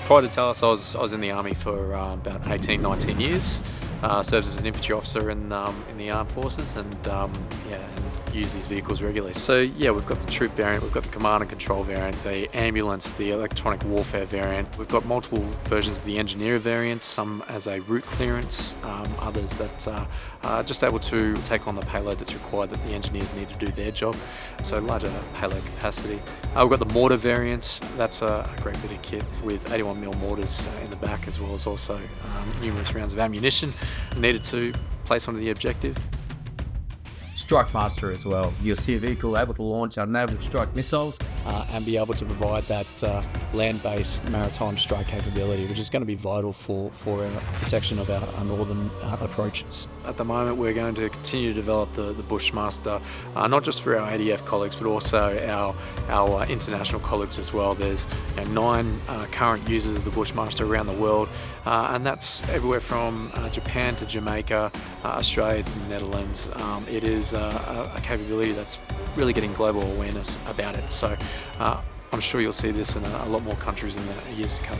Prior to Thales, I was in the army for about 18, 19 years. Served as an infantry officer in the armed forces, and use these vehicles regularly. So yeah, we've got the troop variant, we've got the command and control variant, the ambulance, the electronic warfare variant. We've got multiple versions of the engineer variant, some as a route clearance, others that are just able to take on the payload that's required that the engineers need to do their job. So larger payload capacity. We've got the mortar variant. That's a great bit of kit with 81mm mortars in the back, as well as also numerous rounds of ammunition needed to place onto the objective. Strike Master as well. You'll see a vehicle able to launch unnaval strike missiles and be able to provide that land-based maritime strike capability, which is going to be vital for our protection of our northern approaches. At the moment, we're going to continue to develop the Bushmaster, not just for our ADF colleagues, but also our international colleagues as well. There's 9 current users of the Bushmaster around the world, and that's everywhere from Japan to Jamaica, Australia to the Netherlands. It is a capability that's really getting global awareness about it. So I'm sure you'll see this in a lot more countries in the years to come.